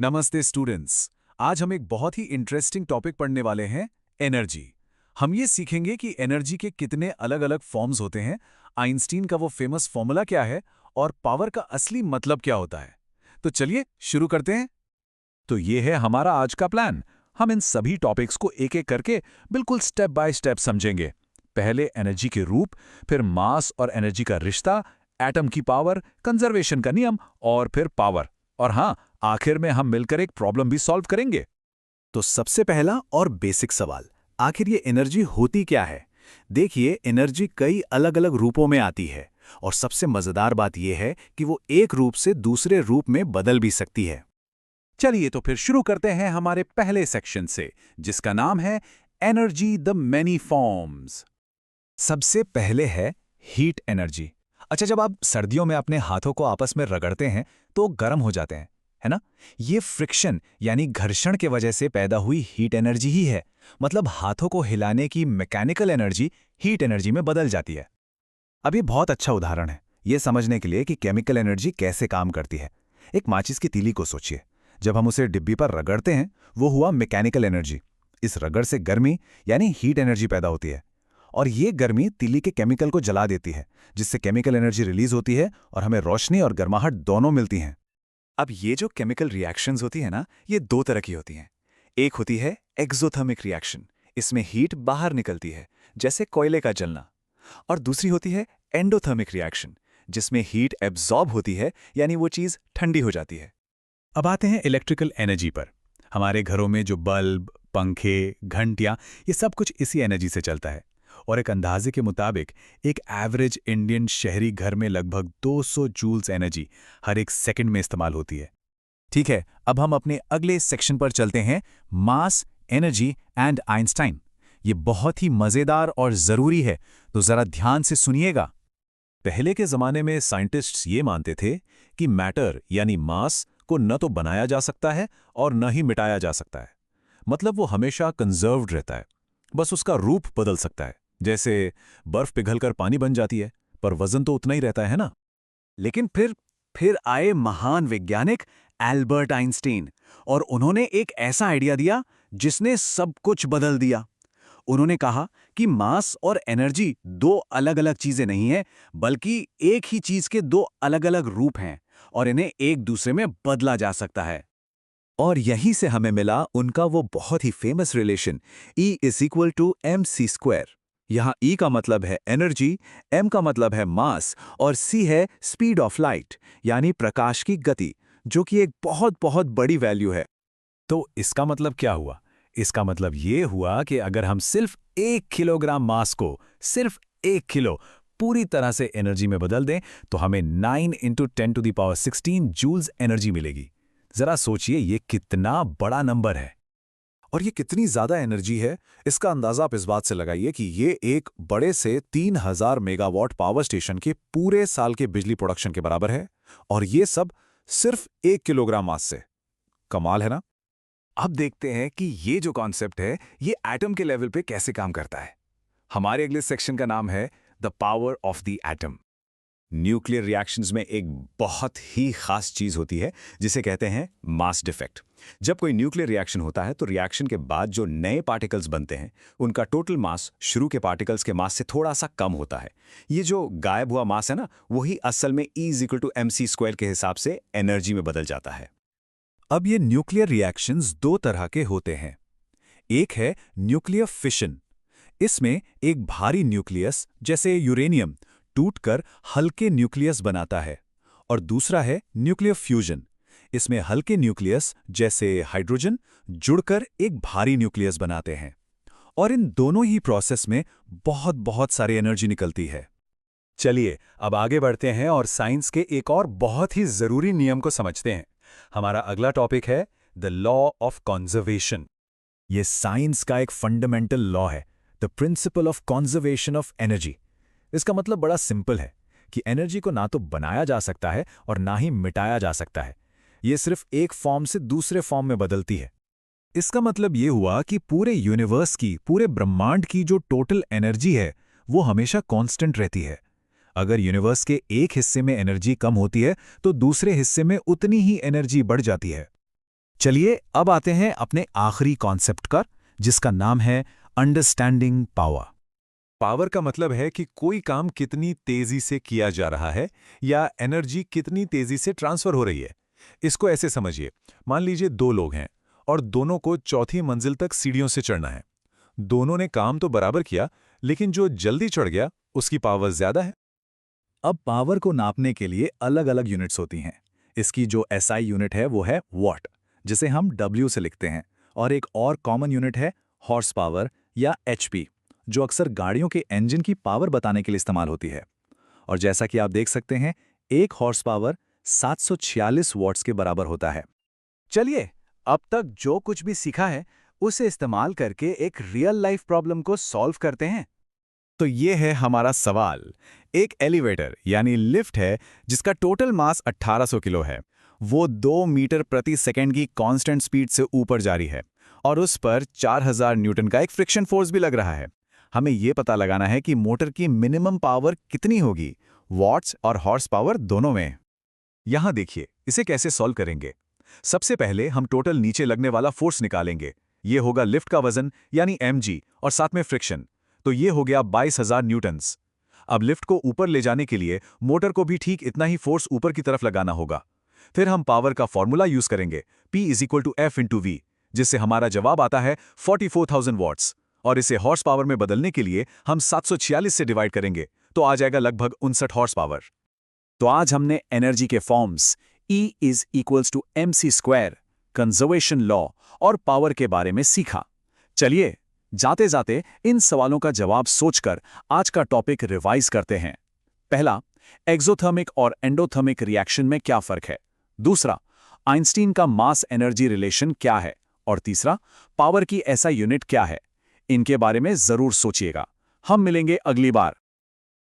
नमस्ते स्टूडेंट्स। आज हम एक बहुत ही इंटरेस्टिंग टॉपिक पढ़ने वाले हैं, एनर्जी। हम ये सीखेंगे कि एनर्जी के कितने अलग-अलग फॉर्म्स होते हैं, आइंस्टीन का वो फेमस फॉर्मूला क्या है और पावर का असली मतलब क्या होता है। तो चलिए शुरू करते हैं। तो ये है हमारा आज का प्लान। हम इन सभी टॉपिक्स को एक एक करके बिल्कुल स्टेप बाय स्टेप समझेंगे। पहले एनर्जी के रूप, फिर मास और एनर्जी का रिश्ता, एटम की पावर, कंजर्वेशन का नियम और फिर पावर। और हाँ, आखिर में हम मिलकर एक प्रॉब्लम भी सॉल्व करेंगे। तो सबसे पहला और बेसिक सवाल, आखिर ये एनर्जी होती क्या है? देखिए, एनर्जी कई अलग अलग रूपों में आती है और सबसे मजेदार बात यह है कि वो एक रूप से दूसरे रूप में बदल भी सकती है। चलिए तो फिर शुरू करते हैं हमारे पहले सेक्शन से, जिसका नाम है एनर्जी द मैनी फॉर्म्स। सबसे पहले है हीट एनर्जी। अच्छा, जब आप सर्दियों में अपने हाथों को आपस में रगड़ते हैं तो गर्म हो जाते हैं, है ना? ये फ्रिक्शन यानी घर्षण के वजह से पैदा हुई हीट एनर्जी ही है। मतलब हाथों को हिलाने की मैकेनिकल एनर्जी हीट एनर्जी में बदल जाती है। अब ये बहुत अच्छा उदाहरण है ये समझने के लिए कि केमिकल एनर्जी कैसे काम करती है। एक माचिस की तीली को सोचिए। जब हम उसे डिब्बी पर रगड़ते हैं, वो हुआ मैकेनिकल एनर्जी। इस रगड़ से गर्मी यानी हीट एनर्जी पैदा होती है और ये गर्मी तीली के केमिकल को जला देती है, जिससे केमिकल एनर्जी रिलीज होती है और हमें रोशनी और गर्माहट दोनों मिलती हैं। अब ये जो केमिकल रिएक्शंस होती है ना, ये दो तरह की होती हैं। एक होती है एक्सोथर्मिक रिएक्शन, इसमें हीट बाहर निकलती है, जैसे कोयले का जलना। और दूसरी होती है एंडोथर्मिक रिएक्शन, जिसमें हीट एब्जॉर्ब होती है, यानी वो चीज़ ठंडी हो जाती है। अब आते हैं इलेक्ट्रिकल एनर्जी पर। हमारे घरों में जो बल्ब, पंखे, घंटियां, ये सब कुछ इसी एनर्जी से चलता है। और एक अंदाजे के मुताबिक एक एवरेज इंडियन शहरी घर में लगभग 200 जूल्स एनर्जी हर एक सेकंड में इस्तेमाल होती है। ठीक है, अब हम अपने अगले सेक्शन पर चलते हैं, मास, एनर्जी एंड आइंस्टाइन। ये बहुत ही मजेदार और जरूरी है, तो जरा ध्यान से सुनिएगा। पहले के जमाने में साइंटिस्ट्स ये मानते थे कि मैटर यानी मास को न तो बनाया जा सकता है और न ही मिटाया जा सकता है। मतलब वो हमेशा कंजर्व्ड रहता है, बस उसका रूप बदल सकता है। जैसे बर्फ पिघलकर पानी बन जाती है, पर वजन तो उतना ही रहता है ना। लेकिन फिर आए महान वैज्ञानिक एल्बर्ट आइंस्टीन और उन्होंने एक ऐसा आइडिया दिया जिसने सब कुछ बदल दिया। उन्होंने कहा कि मास और एनर्जी दो अलग-अलग चीजें नहीं हैं, बल्कि एक ही चीज के दो अलग-अलग रूप हैं और इन्हें एक दूसरे में बदला जा सकता है। और यहीं से हमें मिला उनका वो बहुत ही फेमस रिलेशन, E=mc²। यहाँ E का मतलब है एनर्जी, M का मतलब है मास और C है स्पीड ऑफ लाइट यानी प्रकाश की गति, जो कि एक बहुत बहुत बड़ी वैल्यू है। तो इसका मतलब क्या हुआ? इसका मतलब ये हुआ कि अगर हम सिर्फ 1 किलोग्राम मास को सिर्फ 1 किलो पूरी तरह से एनर्जी में बदल दें, तो हमें 9 × 10⁻16 जूल्स एनर्जी मिलेगी। जरा सोचिए ये कितना बड़ा नंबर है। और ये कितनी ज़्यादा एनर्जी है, इसका अंदाज़ा आप इस बात से लगाइए कि ये एक बड़े से 3000 मेगावाट पावर स्टेशन के पूरे साल के बिजली प्रोडक्शन के बराबर है। और ये सब सिर्फ 1 किलोग्राम मास से। कमाल है ना? अब देखते हैं कि ये जो कॉन्सेप्ट है, ये एटम के लेवल पे कैसे काम करता है। हमारे अगले सेक्शन का नाम है the power of the atom. Nuclear reactions में एक बहुत ही खास चीज होती है जिसे कहते हैं मास डिफेक्ट। जब कोई न्यूक्लियर रिएक्शन होता है तो रिएक्शन के बाद जो नए पार्टिकल्स बनते हैं, उनका टोटल मास शुरू के पार्टिकल्स के मास से थोड़ा सा कम होता है। ये जो गायब हुआ मास है ना, वही असल में E=mc² के हिसाब से एनर्जी में बदल जाता है। अब ये न्यूक्लियर रिएक्शंस दो तरह के होते हैं। एक है न्यूक्लियर फिशन। इसमें एक भारी न्यूक्लियस जैसे यूरेनियम टूटकर हल्के न्यूक्लियस बनाता है। और दूसरा है न्यूक्लियर फ्यूजन। इसमें हल्के न्यूक्लियस जैसे हाइड्रोजन जुड़कर एक भारी न्यूक्लियस बनाते हैं। और इन दोनों ही प्रोसेस में बहुत बहुत सारी एनर्जी निकलती है। चलिए अब आगे बढ़ते हैं और साइंस के एक और बहुत ही जरूरी नियम को समझते हैं। हमारा अगला टॉपिक है द लॉ ऑफ कंजर्वेशन। ये साइंस का एक फंडामेंटल लॉ है, the principle of conservation of energy. इसका मतलब बड़ा सिंपल है कि एनर्जी को ना तो बनाया जा सकता है और ना ही मिटाया जा सकता है। ये सिर्फ एक फॉर्म से दूसरे फॉर्म में बदलती है। इसका मतलब ये हुआ कि पूरे यूनिवर्स की, पूरे ब्रह्मांड की जो टोटल एनर्जी है, वो हमेशा कांस्टेंट रहती है। अगर यूनिवर्स के एक हिस्से में एनर्जी कम होती है तो दूसरे हिस्से में उतनी ही एनर्जी बढ़ जाती है। चलिए अब आते हैं अपने आखिरी कॉन्सेप्ट पर, जिसका नाम है अंडरस्टैंडिंग पावर। पावर का मतलब है कि कोई काम कितनी तेजी से किया जा रहा है या एनर्जी कितनी तेजी से ट्रांसफर हो रही है। इसको ऐसे समझिए, मान लीजिए दो लोग हैं और दोनों को चौथी मंजिल तक सीढ़ियों से चढ़ना है। दोनों ने काम तो बराबर किया, लेकिन जो जल्दी चढ़ गया उसकी पावर ज्यादा है। अब पावर को नापने के लिए अलग अलग यूनिट्स होती हैं। इसकी जो एसआई यूनिट है वो है वॉट, जिसे हम डब्ल्यू से लिखते हैं, और एक और कॉमन यूनिट है हॉर्स पावर या एचपी, जो अक्सर गाड़ियों के इंजन की पावर बताने के लिए इस्तेमाल होती है। और जैसा कि आप देख सकते हैं, एक हॉर्स पावर 746 वॉट्स के बराबर होता है। चलिए, अब तक जो कुछ भी सीखा है उसे इस्तेमाल करके एक रियल लाइफ प्रॉब्लम को सॉल्व करते हैं। तो ये है हमारा सवाल। एक एलिवेटर यानी लिफ्ट है जिसका टोटल मास 1800 किलो है। वो 2 मीटर प्रति सेकंड की कांस्टेंट स्पीड से ऊपर जारी है और उस पर 4000 न्यूटन का एक फ्रिक्शन फोर्स भी लग रहा है। हमें ये पता लगाना है कि मोटर की मिनिमम पावर कितनी होगी, वॉट्स और हॉर्स पावर दोनों में। यहां देखिए, इसे कैसे सॉल्व करेंगे। सबसे पहले हम टोटल नीचे लगने वाला फोर्स निकालेंगे। ये होगा लिफ्ट का वजन यानी mg और साथ में फ्रिक्शन, तो ये हो गया 22,000 न्यूटन्स। अब लिफ्ट को ऊपर ले जाने के लिए मोटर को भी ठीक इतना ही फोर्स ऊपर की तरफ लगाना होगा। फिर हम पावर का फॉर्मूला यूज करेंगे, P = F/V, जिससे हमारा जवाब आता है 44,000 वॉट्स। और इसे हॉर्स पावर में बदलने के लिए हम 746 से डिवाइड करेंगे, तो आ जाएगा लगभग 59 हॉर्स पावर। तो आज हमने एनर्जी के forms E = mc², conservation law और पावर के बारे में सीखा। चलिए, जाते जाते इन सवालों का जवाब सोचकर आज का टॉपिक रिवाइज करते हैं। पहला, एक्सोथर्मिक और एंडोथर्मिक रिएक्शन में क्या फर्क है। दूसरा, आइंस्टीन का मास एनर्जी रिलेशन क्या है। और तीसरा, पावर की ऐसा यूनिट क्या है। इनके बारे में जरूर सोचिएगा। हम मिलेंगे अगली बार।